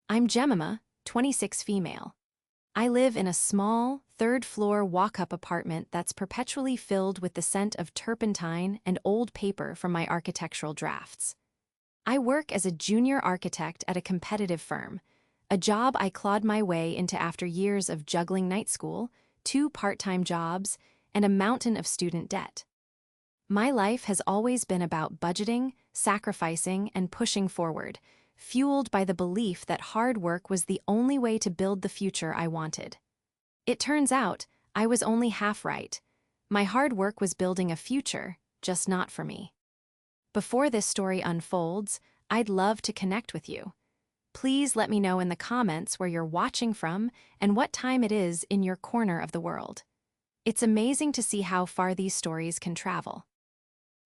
I'm Jemima, 26 female. I live in a small, third-floor walk-up apartment that's perpetually filled with the scent of turpentine and old paper from my architectural drafts. I work as a junior architect at a competitive firm, a job I clawed my way into after years of juggling night school, 2 part-time jobs, and a mountain of student debt. My life has always been about budgeting, sacrificing, and pushing forward, fueled by the belief that hard work was the only way to build the future I wanted. It turns out, I was only half right. My hard work was building a future, just not for me. Before this story unfolds, I'd love to connect with you. Please let me know in the comments where you're watching from and what time it is in your corner of the world. It's amazing to see how far these stories can travel.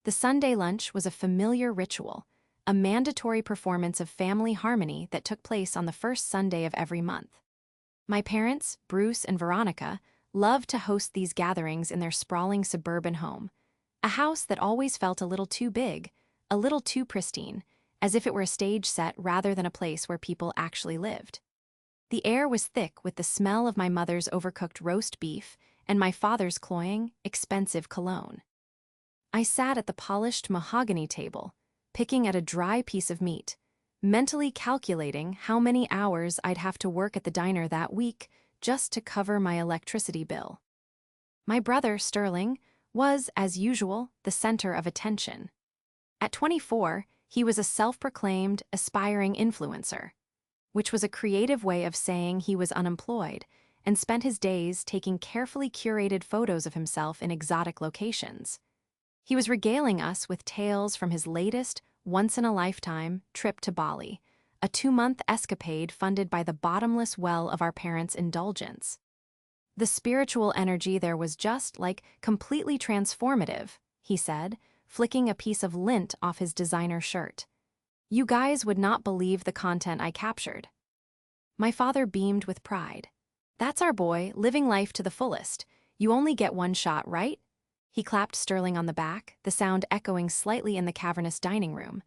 The Sunday lunch was a familiar ritual, a mandatory performance of family harmony that took place on the first Sunday of every month. My parents, Bruce and Veronica, loved to host these gatherings in their sprawling suburban home, a house that always felt a little too big, a little too pristine, as if it were a stage set rather than a place where people actually lived. The air was thick with the smell of my mother's overcooked roast beef and my father's cloying, expensive cologne. I sat at the polished mahogany table, picking at a dry piece of meat, mentally calculating how many hours I'd have to work at the diner that week just to cover my electricity bill. My brother, Sterling, was, as usual, the center of attention. At 24, he was a self-proclaimed, aspiring influencer, which was a creative way of saying he was unemployed and spent his days taking carefully curated photos of himself in exotic locations. He was regaling us with tales from his latest, once-in-a-lifetime trip to Bali, a 2-month escapade funded by the bottomless well of our parents' indulgence. The spiritual energy there was just, completely transformative, he said, flicking a piece of lint off his designer shirt. You guys would not believe the content I captured. My father beamed with pride. That's our boy, living life to the fullest. You only get one shot, right? He clapped Sterling on the back, the sound echoing slightly in the cavernous dining room.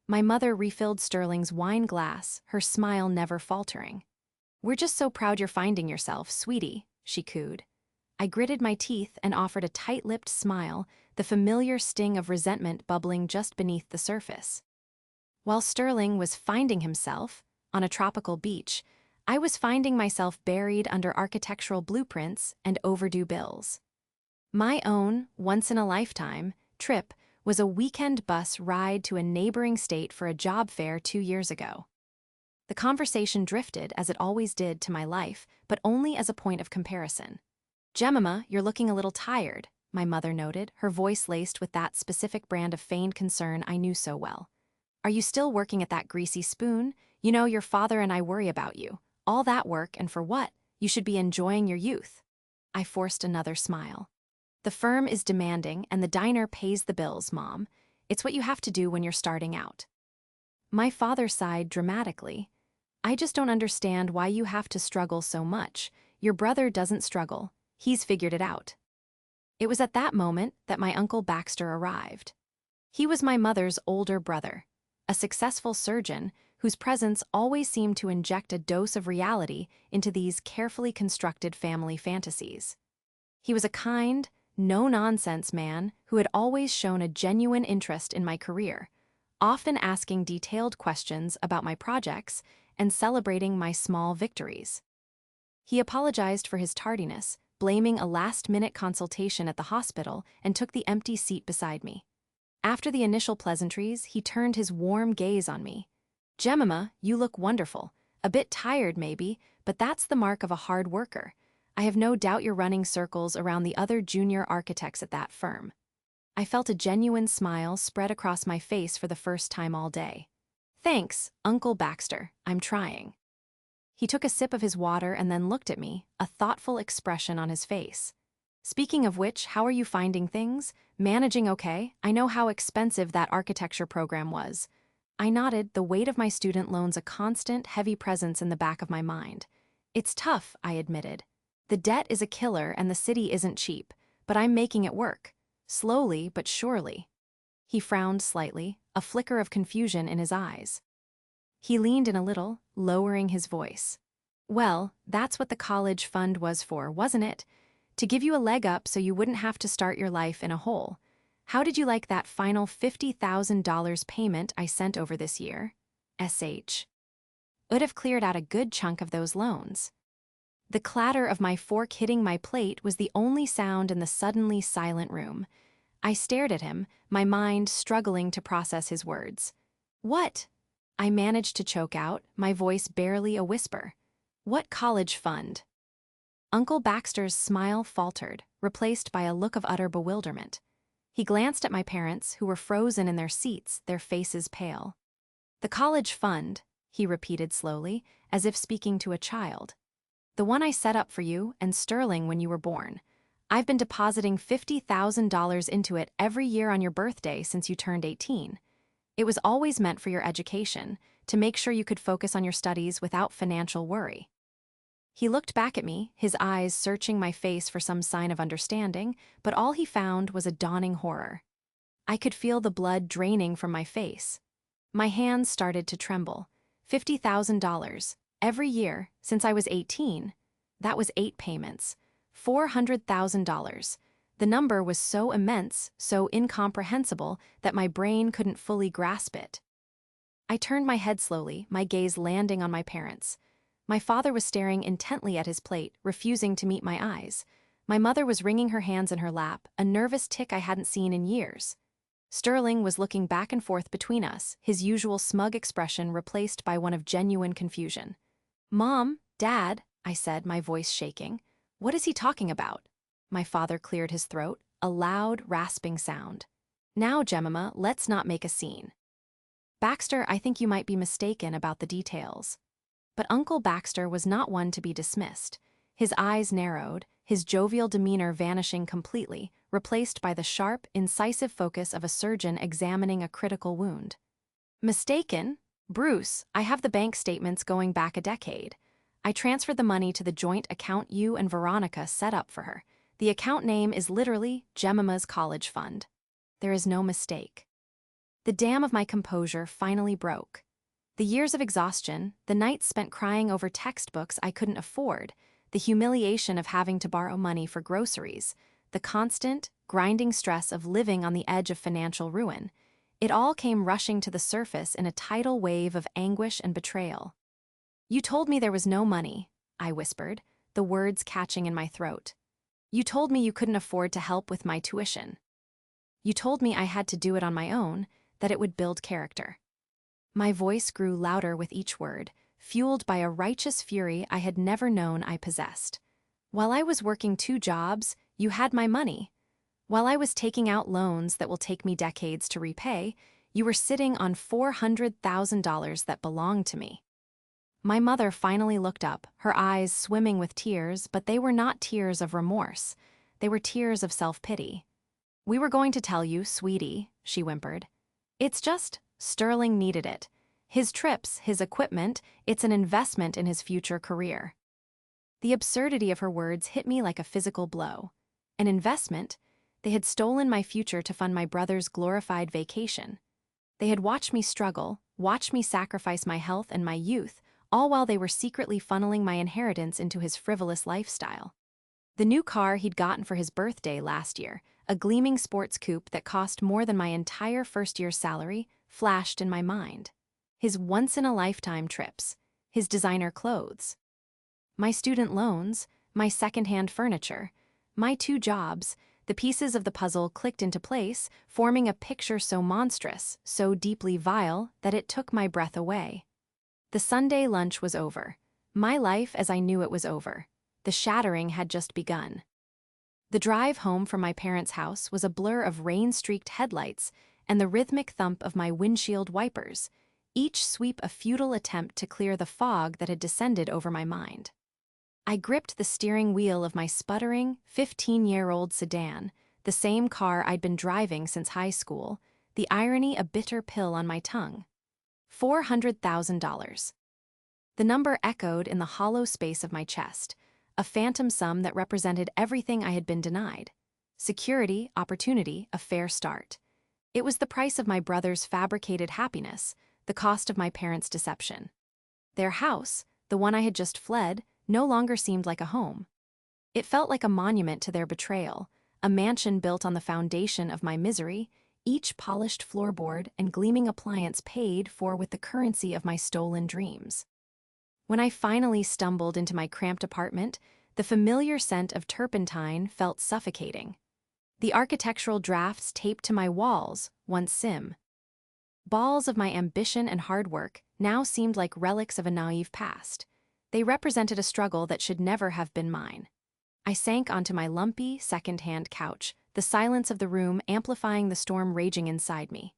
My mother refilled Sterling's wine glass, her smile never faltering. We're just so proud you're finding yourself, sweetie, she cooed. I gritted my teeth and offered a tight-lipped smile, the familiar sting of resentment bubbling just beneath the surface. While Sterling was finding himself, on a tropical beach, I was finding myself buried under architectural blueprints and overdue bills. My own, once-in-a-lifetime, trip was a weekend bus ride to a neighboring state for a job fair 2 years ago. The conversation drifted, as it always did, to my life, but only as a point of comparison. Jemima, you're looking a little tired, my mother noted, her voice laced with that specific brand of feigned concern I knew so well. Are you still working at that greasy spoon? You know, your father and I worry about you. All that work, and for what? You should be enjoying your youth. I forced another smile. The firm is demanding, and the diner pays the bills, Mom. It's what you have to do when you're starting out. My father sighed dramatically. I just don't understand why you have to struggle so much. Your brother doesn't struggle. He's figured it out. It was at that moment that my Uncle Baxter arrived. He was my mother's older brother, a successful surgeon whose presence always seemed to inject a dose of reality into these carefully constructed family fantasies. He was a kind, no-nonsense man who had always shown a genuine interest in my career, often asking detailed questions about my projects and celebrating my small victories. He apologized for his tardiness, blaming a last-minute consultation at the hospital, and took the empty seat beside me. After the initial pleasantries, he turned his warm gaze on me. Jemima, you look wonderful. A bit tired, maybe, but that's the mark of a hard worker. I have no doubt you're running circles around the other junior architects at that firm. I felt a genuine smile spread across my face for the first time all day. Thanks, Uncle Baxter, I'm trying. He took a sip of his water and then looked at me, a thoughtful expression on his face. Speaking of which, how are you finding things? Managing okay? I know how expensive that architecture program was. I nodded, the weight of my student loans a constant, heavy presence in the back of my mind. It's tough, I admitted. The debt is a killer and the city isn't cheap, but I'm making it work. Slowly but surely. He frowned slightly, a flicker of confusion in his eyes. He leaned in a little, lowering his voice. Well, that's what the college fund was for, wasn't it? To give you a leg up so you wouldn't have to start your life in a hole. How did you like that final $50,000 payment I sent over this year? SH. Would have cleared out a good chunk of those loans. The clatter of my fork hitting my plate was the only sound in the suddenly silent room. I stared at him, my mind struggling to process his words. What? I managed to choke out, my voice barely a whisper. What college fund? Uncle Baxter's smile faltered, replaced by a look of utter bewilderment. He glanced at my parents, who were frozen in their seats, their faces pale. The college fund, he repeated slowly, as if speaking to a child. The one I set up for you and Sterling when you were born. I've been depositing $50,000 into it every year on your birthday since you turned 18. It was always meant for your education, to make sure you could focus on your studies without financial worry. He looked back at me, his eyes searching my face for some sign of understanding, but all he found was a dawning horror. I could feel the blood draining from my face. My hands started to tremble. $50,000, every year, since I was 18. That was 8 payments. $400,000. The number was so immense, so incomprehensible, that my brain couldn't fully grasp it. I turned my head slowly, my gaze landing on my parents. My father was staring intently at his plate, refusing to meet my eyes. My mother was wringing her hands in her lap, a nervous tic I hadn't seen in years. Sterling was looking back and forth between us, his usual smug expression replaced by one of genuine confusion. "Mom, Dad," I said, my voice shaking. "What is he talking about?" My father cleared his throat, a loud, rasping sound. "Now, Jemima, let's not make a scene. Baxter, I think you might be mistaken about the details." But Uncle Baxter was not one to be dismissed. His eyes narrowed, his jovial demeanor vanishing completely, replaced by the sharp, incisive focus of a surgeon examining a critical wound. "Mistaken? Bruce, I have the bank statements going back a decade. I transferred the money to the joint account you and Veronica set up for her. The account name is literally Jemima's College Fund. There is no mistake." The dam of my composure finally broke. The years of exhaustion, the nights spent crying over textbooks I couldn't afford, the humiliation of having to borrow money for groceries, the constant, grinding stress of living on the edge of financial ruin, it all came rushing to the surface in a tidal wave of anguish and betrayal. "You told me there was no money," I whispered, the words catching in my throat. "You told me you couldn't afford to help with my tuition. You told me I had to do it on my own, that it would build character." My voice grew louder with each word, fueled by a righteous fury I had never known I possessed. "While I was working 2 jobs, you had my money. While I was taking out loans that will take me decades to repay, you were sitting on $400,000 that belonged to me." My mother finally looked up, her eyes swimming with tears, but they were not tears of remorse. They were tears of self-pity. "We were going to tell you, sweetie," she whimpered. "It's just, Sterling needed it. His trips, his equipment, it's an investment in his future career." The absurdity of her words hit me like a physical blow. An investment? They had stolen my future to fund my brother's glorified vacation. They had watched me struggle, watched me sacrifice my health and my youth, all while they were secretly funneling my inheritance into his frivolous lifestyle. The new car he'd gotten for his birthday last year, a gleaming sports coupe that cost more than my entire first year's salary, flashed in my mind. His once-in-a-lifetime trips, his designer clothes. My student loans, my second-hand furniture, my 2 jobs, the pieces of the puzzle clicked into place, forming a picture so monstrous, so deeply vile, that it took my breath away. The Sunday lunch was over. My life as I knew it was over. The shattering had just begun. The drive home from my parents' house was a blur of rain-streaked headlights and the rhythmic thump of my windshield wipers, each sweep a futile attempt to clear the fog that had descended over my mind. I gripped the steering wheel of my sputtering, 15-year-old sedan, the same car I'd been driving since high school, the irony a bitter pill on my tongue. $400,000. The number echoed in the hollow space of my chest, a phantom sum that represented everything I had been denied. Security, opportunity, a fair start. It was the price of my brother's fabricated happiness, the cost of my parents' deception. Their house, the one I had just fled, no longer seemed like a home. It felt like a monument to their betrayal, a mansion built on the foundation of my misery, each polished floorboard and gleaming appliance paid for with the currency of my stolen dreams. When I finally stumbled into my cramped apartment, the familiar scent of turpentine felt suffocating. The architectural drafts taped to my walls, once sim. Balls of my ambition and hard work now seemed like relics of a naive past. They represented a struggle that should never have been mine. I sank onto my lumpy, second-hand couch, the silence of the room amplifying the storm raging inside me.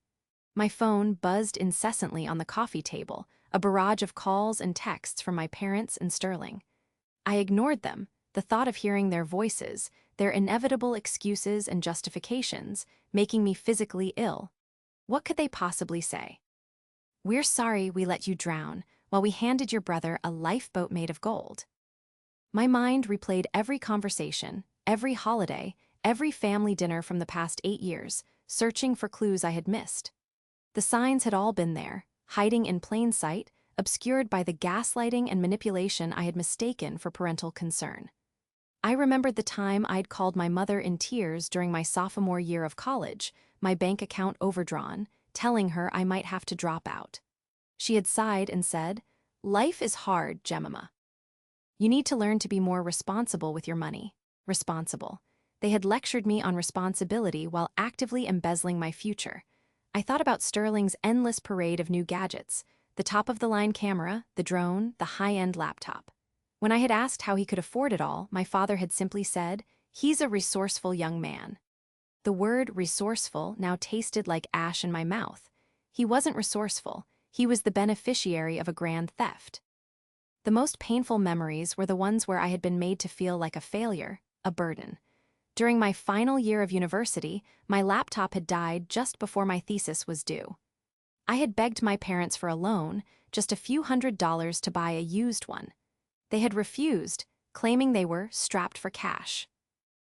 My phone buzzed incessantly on the coffee table, a barrage of calls and texts from my parents and Sterling. I ignored them, the thought of hearing their voices, their inevitable excuses and justifications, making me physically ill. What could they possibly say? "We're sorry we let you drown, while we handed your brother a lifeboat made of gold." My mind replayed every conversation, every holiday, every family dinner from the past 8 years, searching for clues I had missed. The signs had all been there, hiding in plain sight, obscured by the gaslighting and manipulation I had mistaken for parental concern. I remembered the time I'd called my mother in tears during my sophomore year of college, my bank account overdrawn, telling her I might have to drop out. She had sighed and said, "Life is hard, Jemima. You need to learn to be more responsible with your money." Responsible. They had lectured me on responsibility while actively embezzling my future. I thought about Sterling's endless parade of new gadgets, the top-of-the-line camera, the drone, the high-end laptop. When I had asked how he could afford it all, my father had simply said, "He's a resourceful young man." The word resourceful now tasted like ash in my mouth. He wasn't resourceful, he was the beneficiary of a grand theft. The most painful memories were the ones where I had been made to feel like a failure, a burden. During my final year of university, my laptop had died just before my thesis was due. I had begged my parents for a loan, just a few $100s to buy a used one. They had refused, claiming they were strapped for cash.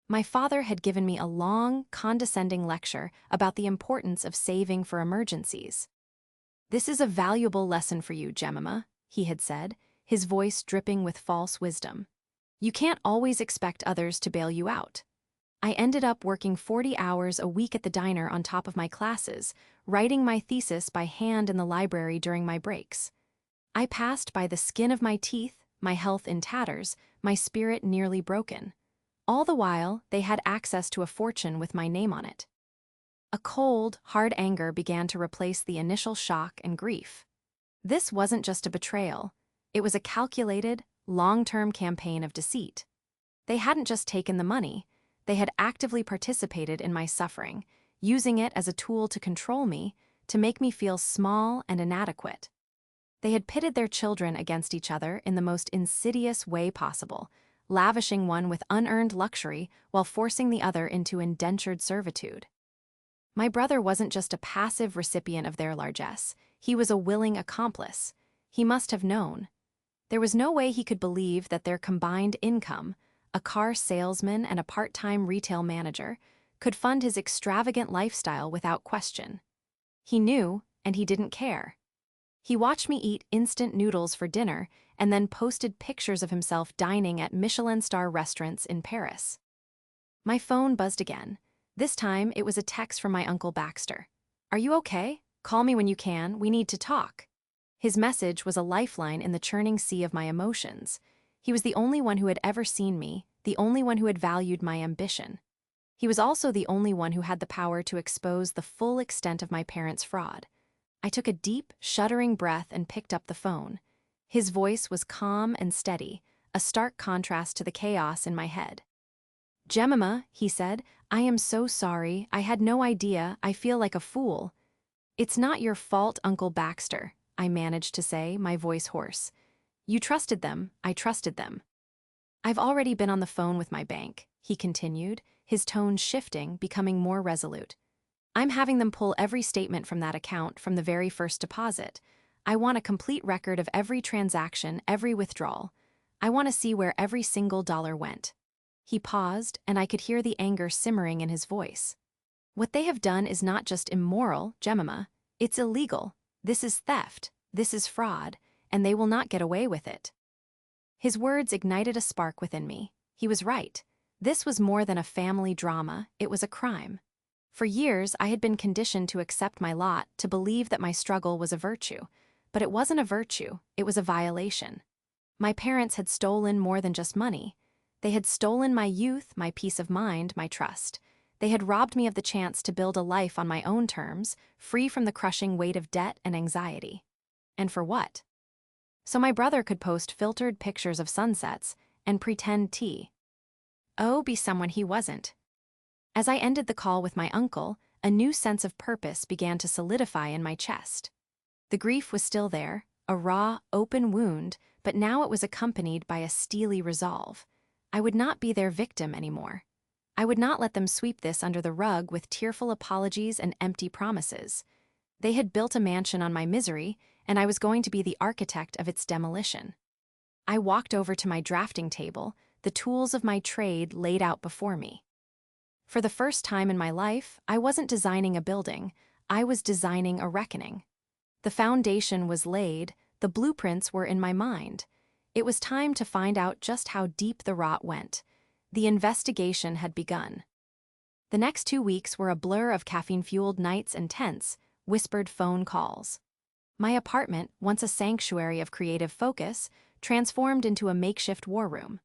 My father had given me a long, condescending lecture about the importance of saving for emergencies. "This is a valuable lesson for you, Jemima," he had said, his voice dripping with false wisdom. "You can't always expect others to bail you out." I ended up working 40 hours a week at the diner on top of my classes, writing my thesis by hand in the library during my breaks. I passed by the skin of my teeth, my health in tatters, my spirit nearly broken. All the while, they had access to a fortune with my name on it. A cold, hard anger began to replace the initial shock and grief. This wasn't just a betrayal. It was a calculated, long-term campaign of deceit. They hadn't just taken the money. They had actively participated in my suffering, using it as a tool to control me, to make me feel small and inadequate. They had pitted their children against each other in the most insidious way possible, lavishing one with unearned luxury while forcing the other into indentured servitude. My brother wasn't just a passive recipient of their largesse, he was a willing accomplice. He must have known. There was no way he could believe that their combined income, a car salesman and a part-time retail manager, could fund his extravagant lifestyle without question. He knew, and he didn't care. He watched me eat instant noodles for dinner and then posted pictures of himself dining at Michelin-star restaurants in Paris. My phone buzzed again. This time, it was a text from my Uncle Baxter. "Are you okay? Call me when you can. We need to talk." His message was a lifeline in the churning sea of my emotions. He was the only one who had ever seen me, the only one who had valued my ambition. He was also the only one who had the power to expose the full extent of my parents' fraud. I took a deep, shuddering breath and picked up the phone. His voice was calm and steady, a stark contrast to the chaos in my head. "Jemima," he said, "I am so sorry. I had no idea. I feel like a fool." "It's not your fault, Uncle Baxter," I managed to say, my voice hoarse. "You trusted them. I trusted them." "I've already been on the phone with my bank," he continued, his tone shifting, becoming more resolute. "I'm having them pull every statement from that account from the very first deposit. I want a complete record of every transaction, every withdrawal. I want to see where every single dollar went." He paused, and I could hear the anger simmering in his voice. "What they have done is not just immoral, Jemima. It's illegal. This is theft. This is fraud. and they will not get away with it. His words ignited a spark within me. He was right. This was more than a family drama, it was a crime. For years, I had been conditioned to accept my lot, to believe that my struggle was a virtue. But it wasn't a virtue, it was a violation. My parents had stolen more than just money. They had stolen my youth, my peace of mind, my trust. They had robbed me of the chance to build a life on my own terms, free from the crushing weight of debt and anxiety. And for what? So my brother could post filtered pictures of sunsets and pretend be someone he wasn't. As I ended the call with my uncle, a new sense of purpose began to solidify in my chest. The grief was still there, a raw, open wound, but now it was accompanied by a steely resolve. I would not be their victim anymore. I would not let them sweep this under the rug with tearful apologies and empty promises. They had built a mansion on my misery, and I was going to be the architect of its demolition. I walked over to my drafting table, the tools of my trade laid out before me. For the first time in my life, I wasn't designing a building, I was designing a reckoning. The foundation was laid, the blueprints were in my mind. It was time to find out just how deep the rot went. The investigation had begun. The next 2 weeks were a blur of caffeine-fueled nights and tense, whispered phone calls. My apartment, once a sanctuary of creative focus, transformed into a makeshift war room.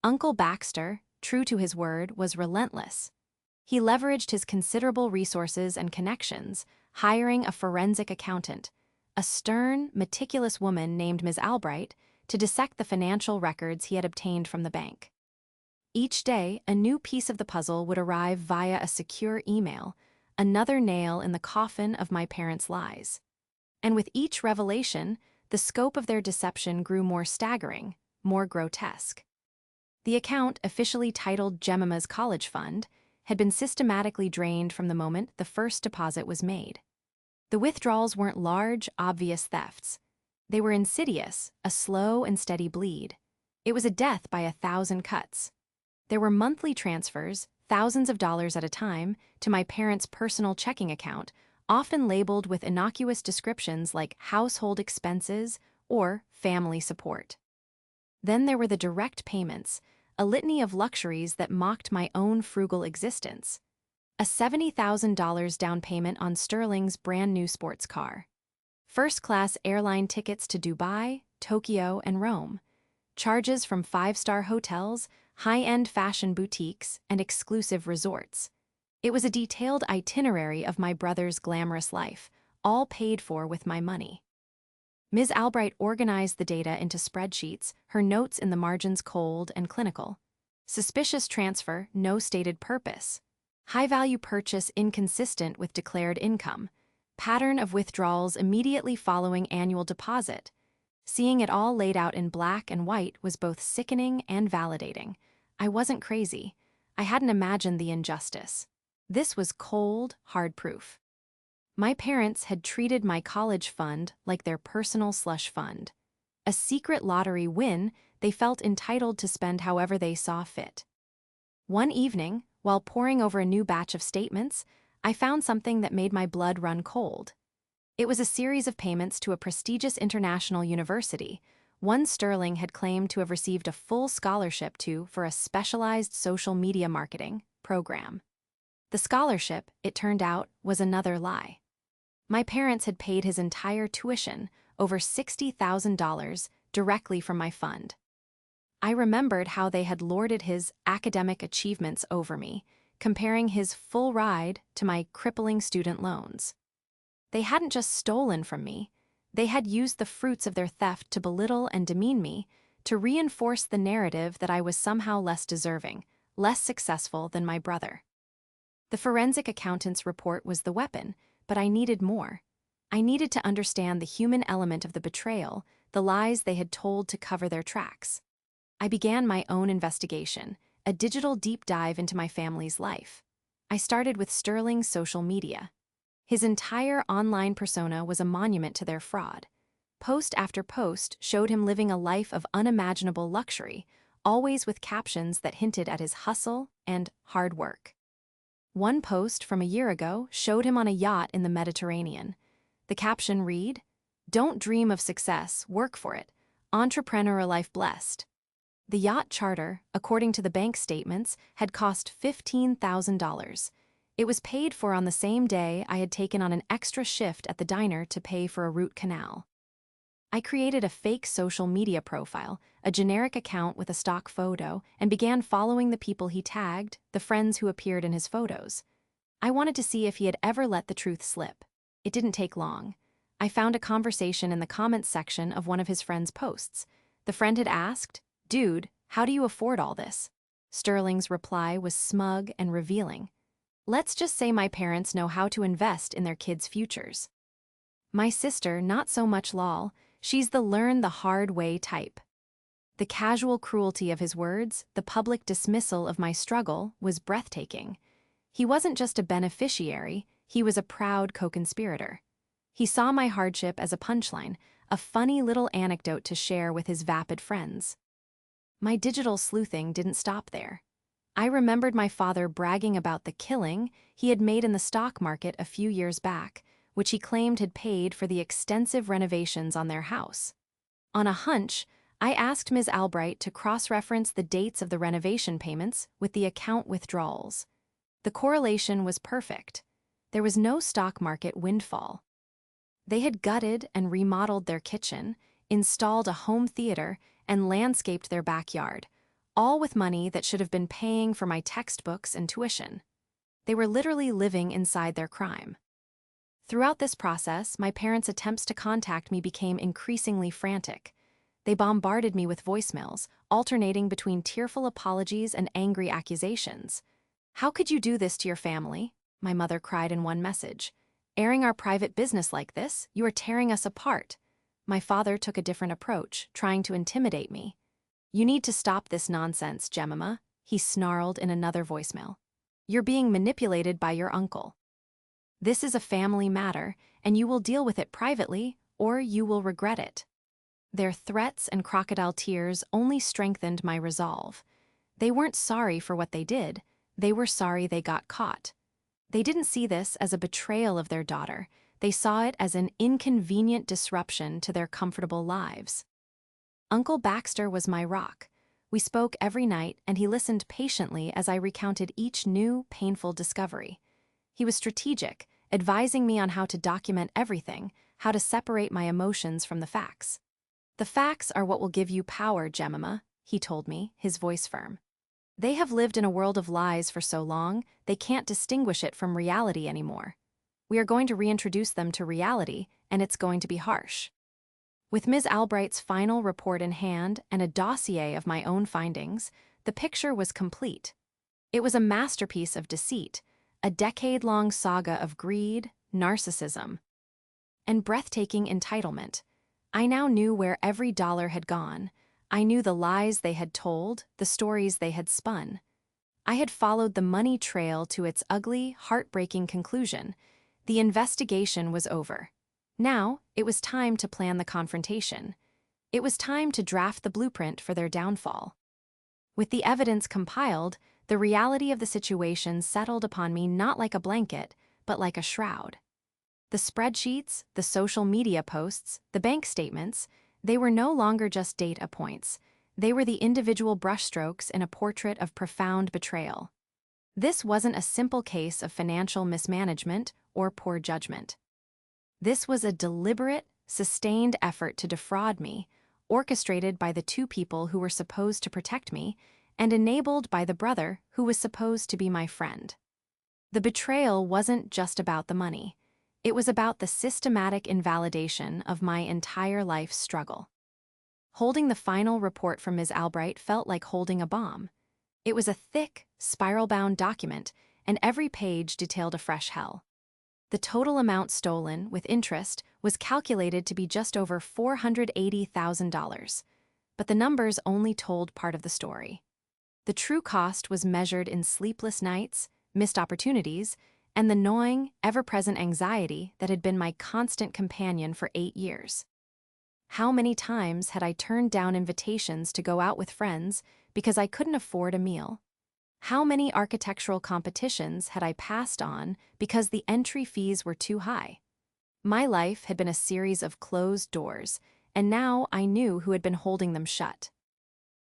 Uncle Baxter, true to his word, was relentless. He leveraged his considerable resources and connections, hiring a forensic accountant, a stern, meticulous woman named Ms. Albright, to dissect the financial records he had obtained from the bank. Each day, a new piece of the puzzle would arrive via a secure email, another nail in the coffin of my parents' lies. And with each revelation, the scope of their deception grew more staggering, more grotesque. The account, officially titled Jemima's College Fund, had been systematically drained from the moment the first deposit was made. The withdrawals weren't large, obvious thefts. They were insidious, a slow and steady bleed. It was a death by 1,000 cuts. There were monthly transfers, thousands of dollars at a time, to my parents' personal checking account, often labeled with innocuous descriptions like household expenses or family support. Then there were the direct payments, a litany of luxuries that mocked my own frugal existence. A $70,000 down payment on Sterling's brand-new sports car. First-class airline tickets to Dubai, Tokyo, and Rome. Charges from 5-star hotels, high-end fashion boutiques, and exclusive resorts. It was a detailed itinerary of my brother's glamorous life, all paid for with my money. Ms. Albright organized the data into spreadsheets, her notes in the margins cold and clinical. Suspicious transfer, no stated purpose. High-value purchase inconsistent with declared income. Pattern of withdrawals immediately following annual deposit. Seeing it all laid out in black and white was both sickening and validating. I wasn't crazy. I hadn't imagined the injustice. This was cold, hard proof. My parents had treated my college fund like their personal slush fund. A secret lottery win they felt entitled to spend however they saw fit. One evening, while poring over a new batch of statements, I found something that made my blood run cold. It was a series of payments to a prestigious international university. One Sterling had claimed to have received a full scholarship to for a specialized social media marketing program. The scholarship, it turned out, was another lie. My parents had paid his entire tuition, over $60,000, directly from my fund. I remembered how they had lorded his academic achievements over me, comparing his full ride to my crippling student loans. They hadn't just stolen from me, they had used the fruits of their theft to belittle and demean me, to reinforce the narrative that I was somehow less deserving, less successful than my brother. The forensic accountant's report was the weapon, but I needed more. I needed to understand the human element of the betrayal, the lies they had told to cover their tracks. I began my own investigation, a digital deep dive into my family's life. I started with Sterling's social media. His entire online persona was a monument to their fraud. Post after post showed him living a life of unimaginable luxury, always with captions that hinted at his hustle and hard work. One post from a year ago showed him on a yacht in the Mediterranean. The caption read, Don't dream of success, work for it. Entrepreneur life blessed. The yacht charter, according to the bank statements, had cost $15,000. It was paid for on the same day I had taken on an extra shift at the diner to pay for a root canal. I created a fake social media profile, a generic account with a stock photo, and began following the people he tagged, the friends who appeared in his photos. I wanted to see if he had ever let the truth slip. It didn't take long. I found a conversation in the comments section of one of his friend's posts. The friend had asked, "Dude, how do you afford all this?" Sterling's reply was smug and revealing. "Let's just say my parents know how to invest in their kids' futures." My sister, not so much lol, she's the learn the hard way type. The casual cruelty of his words, the public dismissal of my struggle, was breathtaking. He wasn't just a beneficiary, he was a proud co-conspirator. He saw my hardship as a punchline, a funny little anecdote to share with his vapid friends. My digital sleuthing didn't stop there. I remembered my father bragging about the killing he had made in the stock market a few years back, which he claimed had paid for the extensive renovations on their house. On a hunch, I asked Ms. Albright to cross-reference the dates of the renovation payments with the account withdrawals. The correlation was perfect. There was no stock market windfall. They had gutted and remodeled their kitchen, installed a home theater, and landscaped their backyard, all with money that should have been paying for my textbooks and tuition. They were literally living inside their crime. Throughout this process, my parents' attempts to contact me became increasingly frantic. They bombarded me with voicemails, alternating between tearful apologies and angry accusations. "How could you do this to your family?" my mother cried in one message. "Airing our private business like this, you are tearing us apart." My father took a different approach, trying to intimidate me. "You need to stop this nonsense, Jemima," he snarled in another voicemail. "You're being manipulated by your uncle. This is a family matter, and you will deal with it privately, or you will regret it." Their threats and crocodile tears only strengthened my resolve. They weren't sorry for what they did, they were sorry they got caught. They didn't see this as a betrayal of their daughter, they saw it as an inconvenient disruption to their comfortable lives. Uncle Baxter was my rock. We spoke every night, and he listened patiently as I recounted each new, painful discovery. He was strategic, advising me on how to document everything, how to separate my emotions from the facts. "The facts are what will give you power, Jemima," he told me, his voice firm. "They have lived in a world of lies for so long, they can't distinguish it from reality anymore. We are going to reintroduce them to reality, and it's going to be harsh." With Ms. Albright's final report in hand and a dossier of my own findings, the picture was complete. It was a masterpiece of deceit, a decade-long saga of greed, narcissism, and breathtaking entitlement. I now knew where every dollar had gone. I knew the lies they had told, the stories they had spun. I had followed the money trail to its ugly, heartbreaking conclusion. The investigation was over. Now, it was time to plan the confrontation. It was time to draft the blueprint for their downfall. With the evidence compiled, the reality of the situation settled upon me not like a blanket, but like a shroud. The spreadsheets, the social media posts, the bank statements, they were no longer just data points. They were the individual brushstrokes in a portrait of profound betrayal. This wasn't a simple case of financial mismanagement or poor judgment. This was a deliberate, sustained effort to defraud me, orchestrated by the two people who were supposed to protect me, and enabled by the brother who was supposed to be my friend. The betrayal wasn't just about the money. It was about the systematic invalidation of my entire life's struggle. Holding the final report from Ms. Albright felt like holding a bomb. It was a thick, spiral-bound document, and every page detailed a fresh hell. The total amount stolen, with interest, was calculated to be just over $480,000. But the numbers only told part of the story. The true cost was measured in sleepless nights, missed opportunities, and the gnawing, ever-present anxiety that had been my constant companion for 8 years. How many times had I turned down invitations to go out with friends because I couldn't afford a meal? How many architectural competitions had I passed on because the entry fees were too high? My life had been a series of closed doors, and now I knew who had been holding them shut.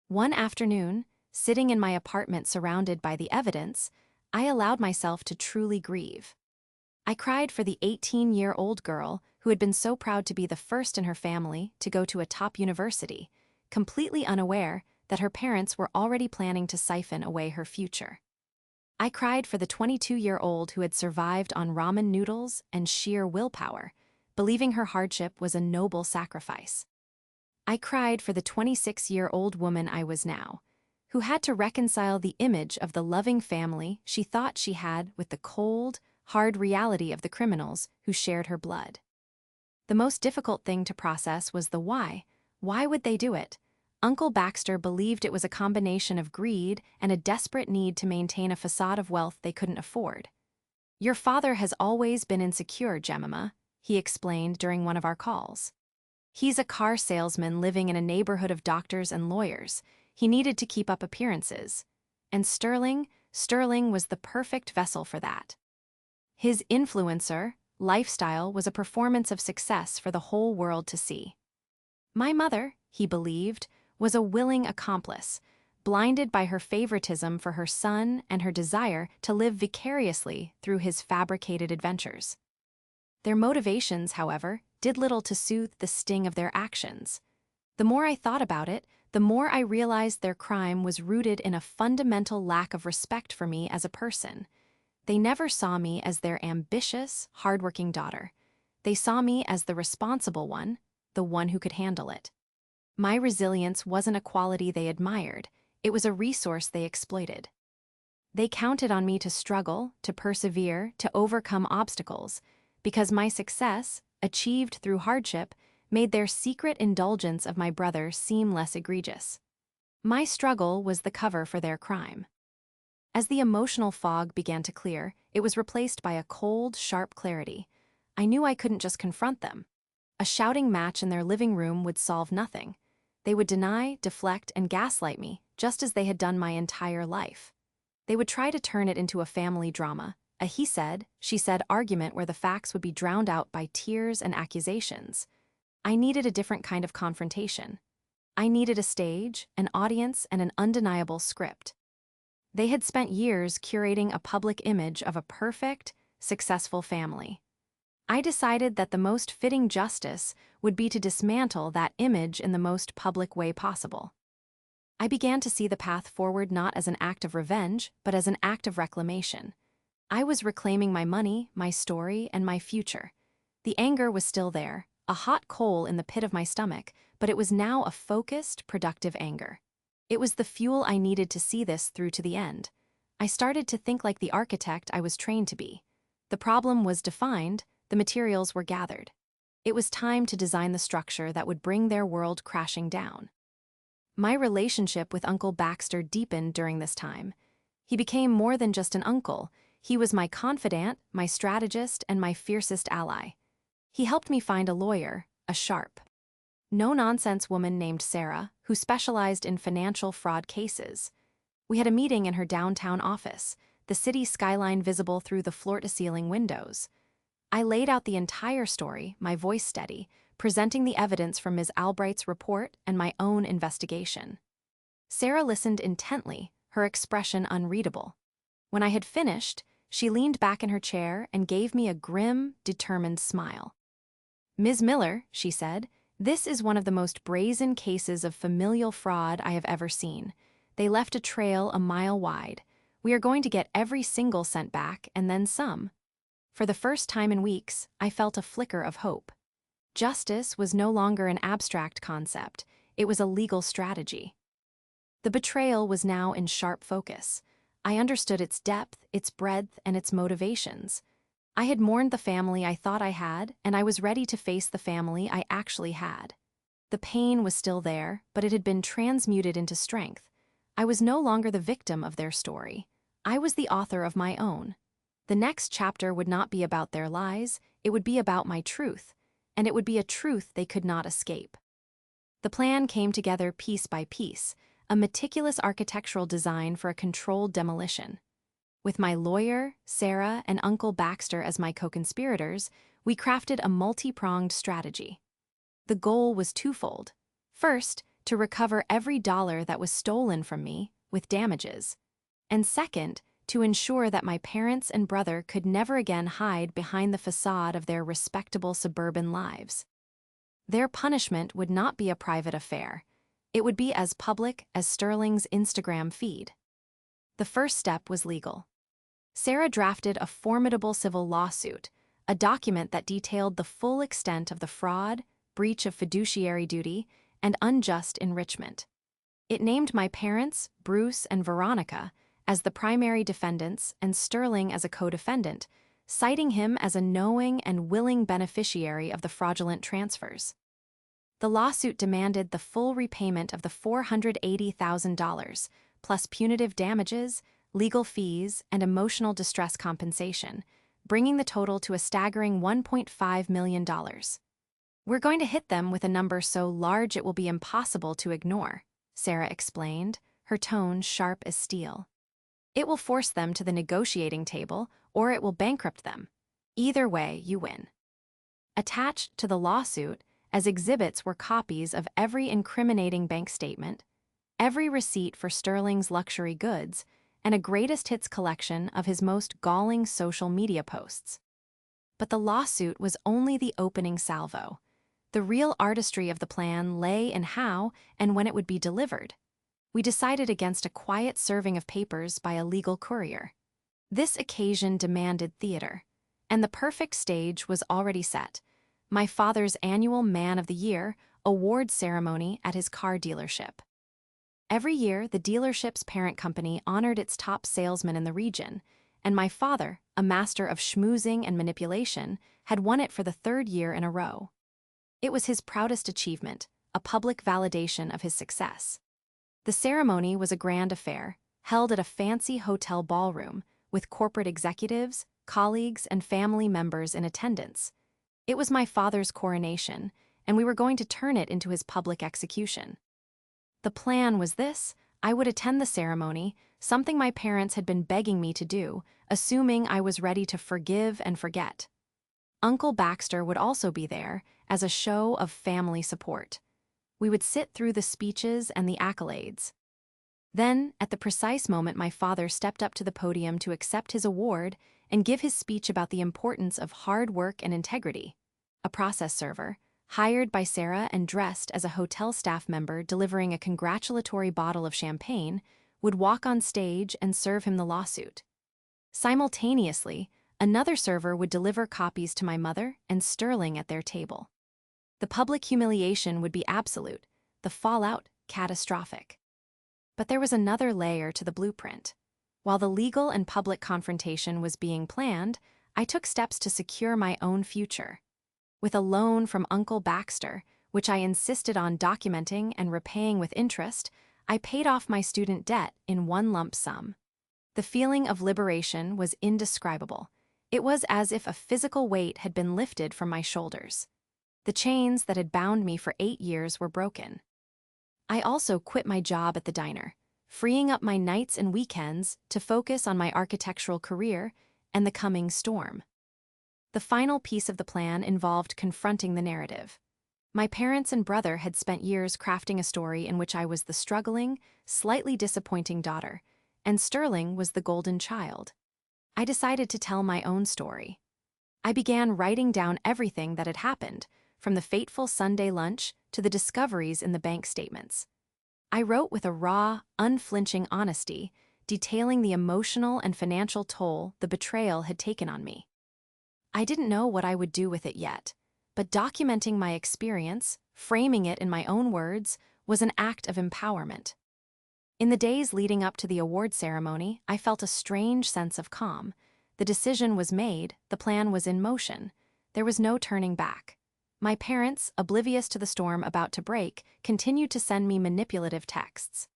One afternoon, sitting in my apartment surrounded by the evidence, I allowed myself to truly grieve. I cried for the 18-year-old girl who had been so proud to be the first in her family to go to a top university, completely unaware that her parents were already planning to siphon away her future. I cried for the 22-year-old who had survived on ramen noodles and sheer willpower, believing her hardship was a noble sacrifice. I cried for the 26-year-old woman I was now, who had to reconcile the image of the loving family she thought she had with the cold, hard reality of the criminals who shared her blood. The most difficult thing to process was the why. Why would they do it? Uncle Baxter believed it was a combination of greed and a desperate need to maintain a facade of wealth they couldn't afford. "Your father has always been insecure, Jemima," he explained during one of our calls. "He's a car salesman living in a neighborhood of doctors and lawyers. He needed to keep up appearances. And Sterling was the perfect vessel for that. His influencer lifestyle was a performance of success for the whole world to see. My mother, he believed, was a willing accomplice, blinded by her favoritism for her son and her desire to live vicariously through his fabricated adventures. Their motivations, however, did little to soothe the sting of their actions. The more I thought about it, the more I realized their crime was rooted in a fundamental lack of respect for me as a person. They never saw me as their ambitious, hardworking daughter. They saw me as the responsible one, the one who could handle it. My resilience wasn't a quality they admired, it was a resource they exploited. They counted on me to struggle, to persevere, to overcome obstacles, because my success, achieved through hardship, made their secret indulgence of my brother seem less egregious. My struggle was the cover for their crime. As the emotional fog began to clear, it was replaced by a cold, sharp clarity. I knew I couldn't just confront them. A shouting match in their living room would solve nothing. They would deny, deflect, and gaslight me, just as they had done my entire life. They would try to turn it into a family drama, a he said, she said argument where the facts would be drowned out by tears and accusations. I needed a different kind of confrontation. I needed a stage, an audience, and an undeniable script. They had spent years curating a public image of a perfect, successful family. I decided that the most fitting justice would be to dismantle that image in the most public way possible. I began to see the path forward not as an act of revenge, but as an act of reclamation. I was reclaiming my money, my story, and my future. The anger was still there, a hot coal in the pit of my stomach, but it was now a focused, productive anger. It was the fuel I needed to see this through to the end. I started to think like the architect I was trained to be. The problem was defined, the materials were gathered. It was time to design the structure that would bring their world crashing down. My relationship with Uncle Baxter deepened during this time. He became more than just an uncle. He was my confidant, my strategist, and my fiercest ally. He helped me find a lawyer, a sharp, no-nonsense woman named Sarah, who specialized in financial fraud cases. We had a meeting in her downtown office, the city skyline visible through the floor-to-ceiling windows. I laid out the entire story, my voice steady, presenting the evidence from Ms. Albright's report and my own investigation. Sarah listened intently, her expression unreadable. When I had finished, she leaned back in her chair and gave me a grim, determined smile. "Ms. Miller," she said, "this is one of the most brazen cases of familial fraud I have ever seen. They left a trail a mile wide. We are going to get every single cent back and then some." For the first time in weeks, I felt a flicker of hope. Justice was no longer an abstract concept, it was a legal strategy. The betrayal was now in sharp focus. I understood its depth, its breadth, and its motivations. I had mourned the family I thought I had, and I was ready to face the family I actually had. The pain was still there, but it had been transmuted into strength. I was no longer the victim of their story. I was the author of my own. The next chapter would not be about their lies, it would be about my truth, and it would be a truth they could not escape. The plan came together piece by piece, a meticulous architectural design for a controlled demolition. With my lawyer, Sarah, and Uncle Baxter as my co-conspirators, We crafted a multi-pronged strategy. The goal was twofold. First, to recover every dollar that was stolen from me, with damages. And second, to ensure that my parents and brother could never again hide behind the facade of their respectable suburban lives. Their punishment would not be a private affair. It would be as public as Sterling's Instagram feed. The first step was legal. Sarah drafted a formidable civil lawsuit, a document that detailed the full extent of the fraud, breach of fiduciary duty, and unjust enrichment. It named my parents, Bruce and Veronica, as the primary defendants and Sterling as a co-defendant, citing him as a knowing and willing beneficiary of the fraudulent transfers. The lawsuit demanded the full repayment of the $480,000, plus punitive damages, legal fees, and emotional distress compensation, bringing the total to a staggering $1.5 million. "We're going to hit them with a number so large it will be impossible to ignore," Sarah explained, her tone sharp as steel. "It will force them to the negotiating table, or it will bankrupt them. Either way, you win." Attached to the lawsuit, as exhibits were copies of every incriminating bank statement, every receipt for Sterling's luxury goods, and a greatest hits collection of his most galling social media posts. But the lawsuit was only the opening salvo. The real artistry of the plan lay in how and when it would be delivered. We decided against a quiet serving of papers by a legal courier. This occasion demanded theater, and the perfect stage was already set: my father's annual Man of the Year award ceremony at his car dealership. Every year, the dealership's parent company honored its top salesman in the region, and my father, a master of schmoozing and manipulation, had won it for the third year in a row. It was his proudest achievement, a public validation of his success. The ceremony was a grand affair, held at a fancy hotel ballroom, with corporate executives, colleagues, and family members in attendance. It was my father's coronation, and we were going to turn it into his public execution. The plan was this: I would attend the ceremony, something my parents had been begging me to do, assuming I was ready to forgive and forget. Uncle Baxter would also be there, as a show of family support. We would sit through the speeches and the accolades. Then, at the precise moment my father stepped up to the podium to accept his award and give his speech about the importance of hard work and integrity, a process server, hired by Sarah and dressed as a hotel staff member delivering a congratulatory bottle of champagne, would walk on stage and serve him the lawsuit. Simultaneously, another server would deliver copies to my mother and Sterling at their table. The public humiliation would be absolute, the fallout catastrophic. But there was another layer to the blueprint. While the legal and public confrontation was being planned, I took steps to secure my own future. With a loan from Uncle Baxter, which I insisted on documenting and repaying with interest, I paid off my student debt in one lump sum. The feeling of liberation was indescribable. It was as if a physical weight had been lifted from my shoulders. The chains that had bound me for 8 years were broken. I also quit my job at the diner, freeing up my nights and weekends to focus on my architectural career and the coming storm. The final piece of the plan involved confronting the narrative. My parents and brother had spent years crafting a story in which I was the struggling, slightly disappointing daughter, and Sterling was the golden child. I decided to tell my own story. I began writing down everything that had happened, from the fateful Sunday lunch to the discoveries in the bank statements. I wrote with a raw, unflinching honesty, detailing the emotional and financial toll the betrayal had taken on me. I didn't know what I would do with it yet, but documenting my experience, framing it in my own words, was an act of empowerment. In the days leading up to the award ceremony, I felt a strange sense of calm. The decision was made, the plan was in motion. There was no turning back. My parents, oblivious to the storm about to break, continued to send me manipulative texts.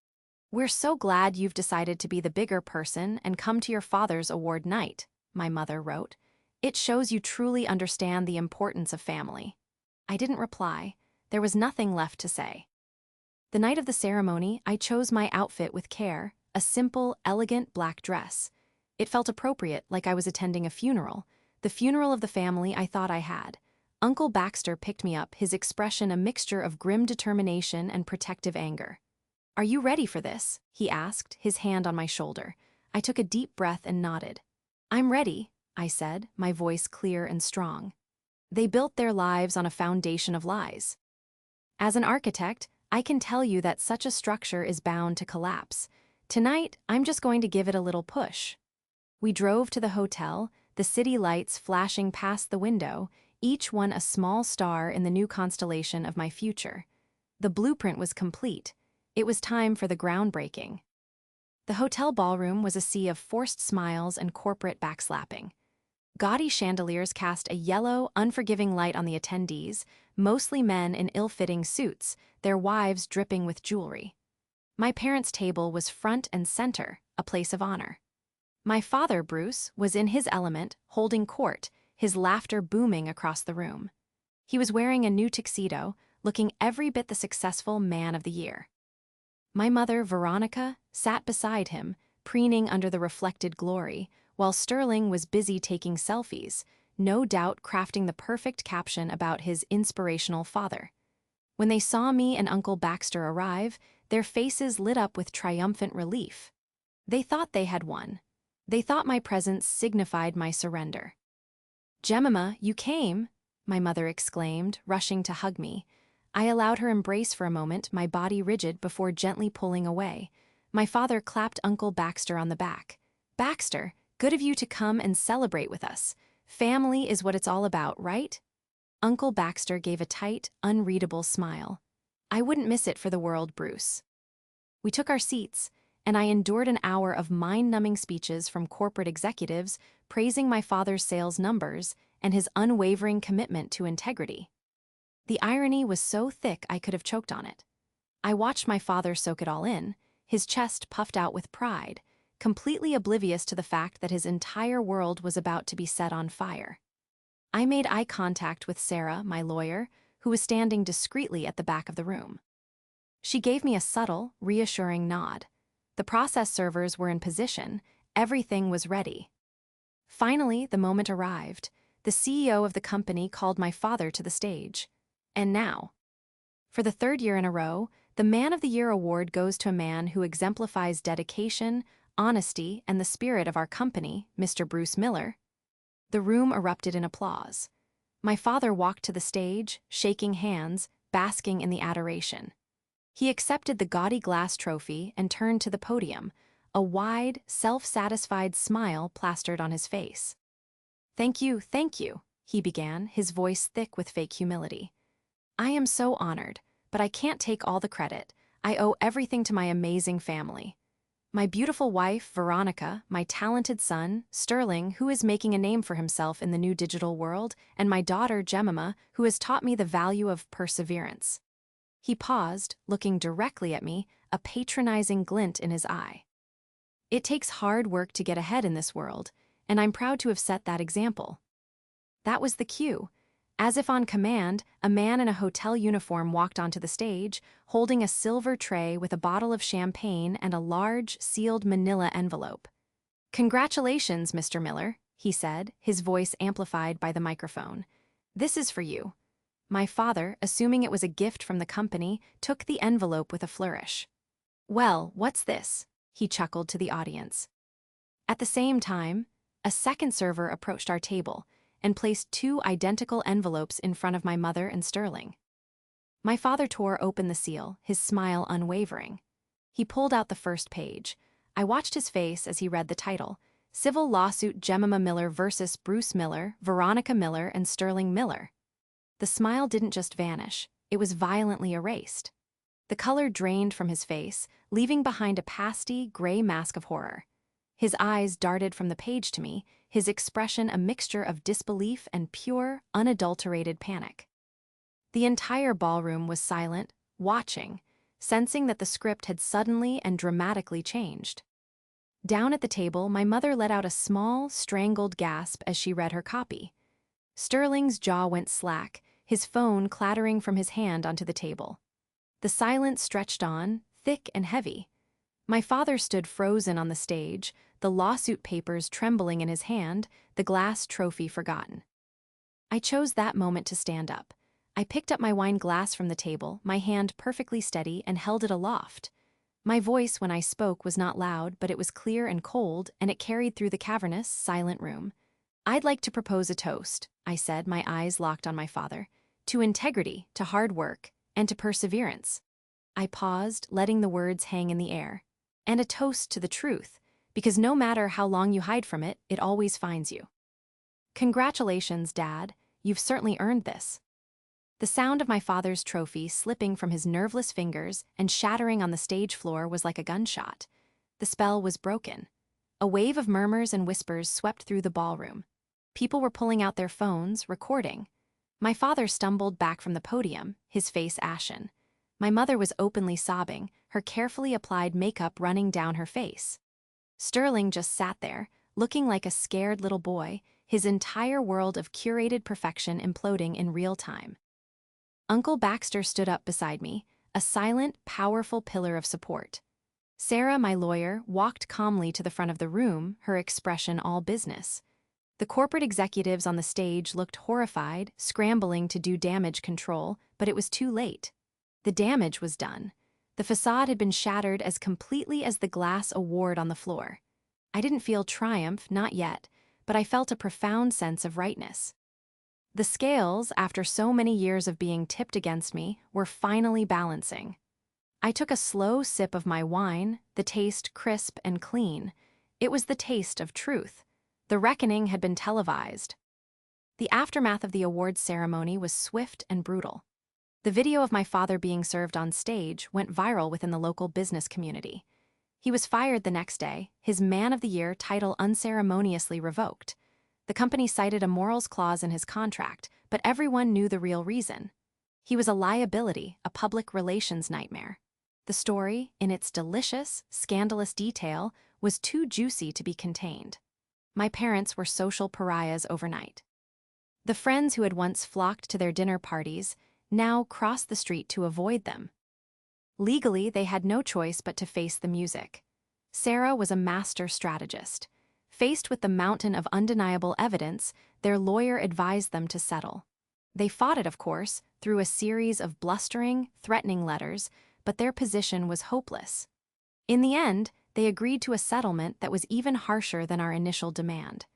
"We're so glad you've decided to be the bigger person and come to your father's award night," my mother wrote. "It shows you truly understand the importance of family." I didn't reply. There was nothing left to say. The night of the ceremony, I chose my outfit with care, a simple, elegant black dress. It felt appropriate, like I was attending a funeral. the funeral of the family I thought I had. Uncle Baxter picked me up, his expression a mixture of grim determination and protective anger. "Are you ready for this?" he asked, his hand on my shoulder. I took a deep breath and nodded. "I'm ready," I said, my voice clear and strong. They built their lives on a foundation of lies. As an architect, I can tell you that such a structure is bound to collapse. Tonight, I'm just going to give it a little push. We drove to the hotel, the city lights flashing past the window, each one a small star in the new constellation of my future. The blueprint was complete. It was time for the groundbreaking. The hotel ballroom was a sea of forced smiles and corporate backslapping. Gaudy chandeliers cast a yellow, unforgiving light on the attendees, mostly men in ill-fitting suits, their wives dripping with jewelry. My parents' table was front and center, a place of honor. My father, Bruce, was in his element, holding court, his laughter booming across the room. He was wearing a new tuxedo, looking every bit the successful man of the year. My mother, Veronica, sat beside him, preening under the reflected glory, while Sterling was busy taking selfies, no doubt crafting the perfect caption about his inspirational father. When they saw me and Uncle Baxter arrive, their faces lit up with triumphant relief. They thought they had won. They thought my presence signified my surrender. "Jemima, you came," my mother exclaimed, rushing to hug me. I allowed her embrace for a moment, my body rigid before gently pulling away. My father clapped Uncle Baxter on the back. "Baxter, good of you to come and celebrate with us. Family is what it's all about, right?" Uncle Baxter gave a tight, unreadable smile. "I wouldn't miss it for the world, Bruce." We took our seats, and I endured an hour of mind-numbing speeches from corporate executives praising my father's sales numbers and his unwavering commitment to integrity. The irony was so thick I could have choked on it. I watched my father soak it all in, his chest puffed out with pride, completely oblivious to the fact that his entire world was about to be set on fire. I made eye contact with Sarah, my lawyer, who was standing discreetly at the back of the room. She gave me a subtle, reassuring nod. The process servers were in position, everything was ready. Finally, the moment arrived. The CEO of the company called my father to the stage. And now, for the third year in a row, the Man of the Year award goes to a man who exemplifies dedication, honesty, and the spirit of our company, Mr. Bruce Miller. The room erupted in applause. My father walked to the stage, shaking hands, basking in the adoration. He accepted the gaudy glass trophy and turned to the podium, a wide, self-satisfied smile plastered on his face. Thank you," he began, his voice thick with fake humility. "I am so honored, but I can't take all the credit. I owe everything to my amazing family. My beautiful wife, Veronica, my talented son, Sterling, who is making a name for himself in the new digital world, and my daughter, Jemima, who has taught me the value of perseverance." He paused, looking directly at me, a patronizing glint in his eye. "It takes hard work to get ahead in this world, and I'm proud to have set that example." That was the cue. As if on command, a man in a hotel uniform walked onto the stage, holding a silver tray with a bottle of champagne and a large, sealed manila envelope. "Congratulations, Mr. Miller," he said, his voice amplified by the microphone. "This is for you." My father, assuming it was a gift from the company, took the envelope with a flourish. "Well, what's this?" he chuckled to the audience. At the same time, a second server approached our table and placed 2 identical envelopes in front of my mother and Sterling. My father tore open the seal, his smile unwavering. He pulled out the first page. I watched his face as he read the title: Civil Lawsuit Jemima Miller versus Bruce Miller, Veronica Miller, and Sterling Miller. The smile didn't just vanish, it was violently erased. The color drained from his face, leaving behind a pasty, gray mask of horror. His eyes darted from the page to me, his expression a mixture of disbelief and pure, unadulterated panic. The entire ballroom was silent, watching, sensing that the script had suddenly and dramatically changed. Down at the table, my mother let out a small, strangled gasp as she read her copy. Sterling's jaw went slack, his phone clattering from his hand onto the table. The silence stretched on, thick and heavy. My father stood frozen on the stage, the lawsuit papers trembling in his hand, the glass trophy forgotten. I chose that moment to stand up. I picked up my wine glass from the table, my hand perfectly steady, and held it aloft. My voice when I spoke was not loud, but it was clear and cold, and it carried through the cavernous, silent room. "I'd like to propose a toast," I said, my eyes locked on my father. "To integrity, to hard work, and to perseverance." I paused, letting the words hang in the air. "And a toast to the truth, because no matter how long you hide from it, it always finds you." "Congratulations, Dad. You've certainly earned this." The sound of my father's trophy slipping from his nerveless fingers and shattering on the stage floor was like a gunshot. The spell was broken. A wave of murmurs and whispers swept through the ballroom. People were pulling out their phones, recording. My father stumbled back from the podium, his face ashen. My mother was openly sobbing, her carefully applied makeup running down her face. Sterling just sat there, looking like a scared little boy, his entire world of curated perfection imploding in real time. Uncle Baxter stood up beside me, a silent, powerful pillar of support. Sarah, my lawyer, walked calmly to the front of the room, her expression all business. The corporate executives on the stage looked horrified, scrambling to do damage control, but it was too late. The damage was done. The facade had been shattered as completely as the glass award on the floor. I didn't feel triumph, not yet, but I felt a profound sense of rightness. The scales, after so many years of being tipped against me, were finally balancing. I took a slow sip of my wine, the taste crisp and clean. It was the taste of truth. The reckoning had been televised. The aftermath of the awards ceremony was swift and brutal. The video of my father being served on stage went viral within the local business community. He was fired the next day, his Man of the Year title unceremoniously revoked. The company cited a morals clause in his contract, but everyone knew the real reason. He was a liability, a public relations nightmare. The story, in its delicious, scandalous detail, was too juicy to be contained. My parents were social pariahs overnight. The friends who had once flocked to their dinner parties now crossed the street to avoid them. Legally, they had no choice but to face the music. Sarah was a master strategist. Faced with the mountain of undeniable evidence, their lawyer advised them to settle. They fought it, of course, through a series of blustering, threatening letters, but their position was hopeless. In the end, they agreed to a settlement that was even harsher than our initial demand.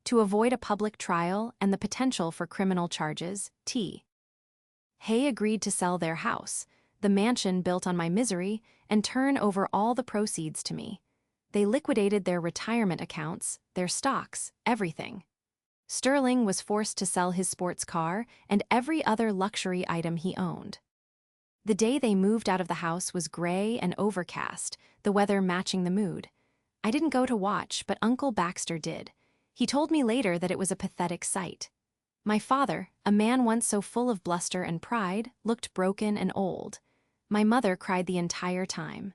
To avoid a public trial and the potential for criminal charges, Hay agreed to sell their house, the mansion built on my misery, and turn over all the proceeds to me. They liquidated their retirement accounts, their stocks, everything. Sterling was forced to sell his sports car and every other luxury item he owned. The day they moved out of the house was gray and overcast, the weather matching the mood. I didn't go to watch, but Uncle Baxter did. He told me later that it was a pathetic sight. My father, a man once so full of bluster and pride, looked broken and old. My mother cried the entire time.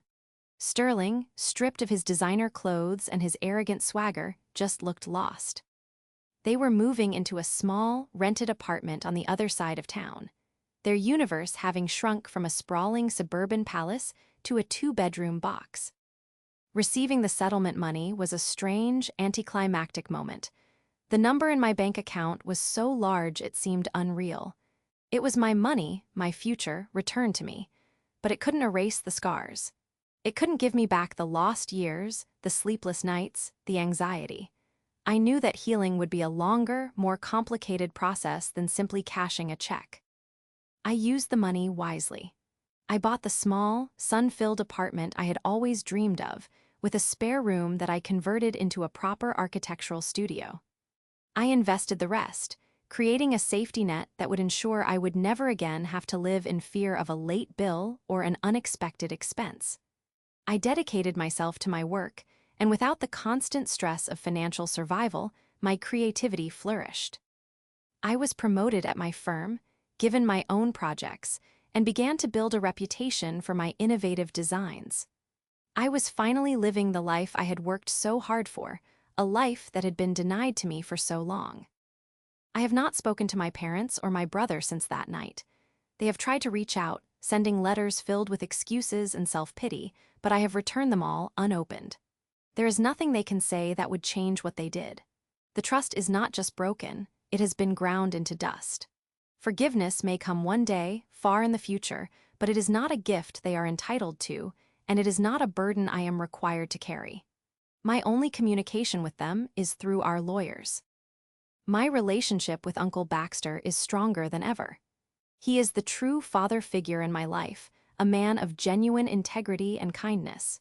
Sterling, stripped of his designer clothes and his arrogant swagger, just looked lost. They were moving into a small, rented apartment on the other side of town, their universe having shrunk from a sprawling suburban palace to a two-bedroom box. Receiving the settlement money was a strange, anticlimactic moment. The number in my bank account was so large it seemed unreal. It was my money, my future, returned to me, but it couldn't erase the scars. It couldn't give me back the lost years, the sleepless nights, the anxiety. I knew that healing would be a longer, more complicated process than simply cashing a check. I used the money wisely. I bought the small, sun-filled apartment I had always dreamed of, with a spare room that I converted into a proper architectural studio. I invested the rest, creating a safety net that would ensure I would never again have to live in fear of a late bill or an unexpected expense. I dedicated myself to my work, and without the constant stress of financial survival, my creativity flourished. I was promoted at my firm, given my own projects, and began to build a reputation for my innovative designs. I was finally living the life I had worked so hard for, a life that had been denied to me for so long. I have not spoken to my parents or my brother since that night. They have tried to reach out, sending letters filled with excuses and self-pity, but I have returned them all unopened. There is nothing they can say that would change what they did. The trust is not just broken, it has been ground into dust. Forgiveness may come one day, far in the future, but it is not a gift they are entitled to, and it is not a burden I am required to carry. My only communication with them is through our lawyers. My relationship with Uncle Baxter is stronger than ever. He is the true father figure in my life, a man of genuine integrity and kindness.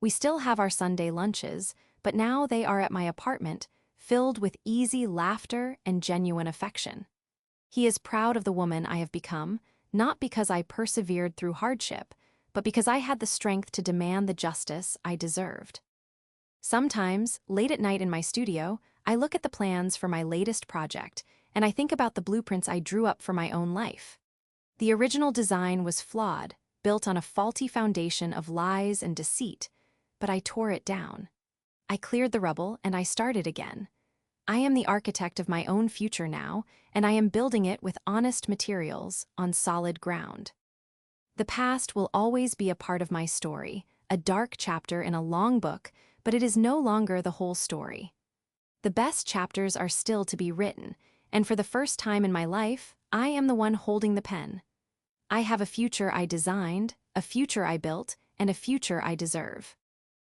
We still have our Sunday lunches, but now they are at my apartment, filled with easy laughter and genuine affection. He is proud of the woman I have become, not because I persevered through hardship, but because I had the strength to demand the justice I deserved. Sometimes, late at night in my studio, I look at the plans for my latest project, and I think about the blueprints I drew up for my own life. The original design was flawed, built on a faulty foundation of lies and deceit, but I tore it down. I cleared the rubble and I started again. I am the architect of my own future now, and I am building it with honest materials on solid ground. The past will always be a part of my story, a dark chapter in a long book, but it is no longer the whole story. The best chapters are still to be written, and for the first time in my life, I am the one holding the pen. I have a future I designed, a future I built, and a future I deserve.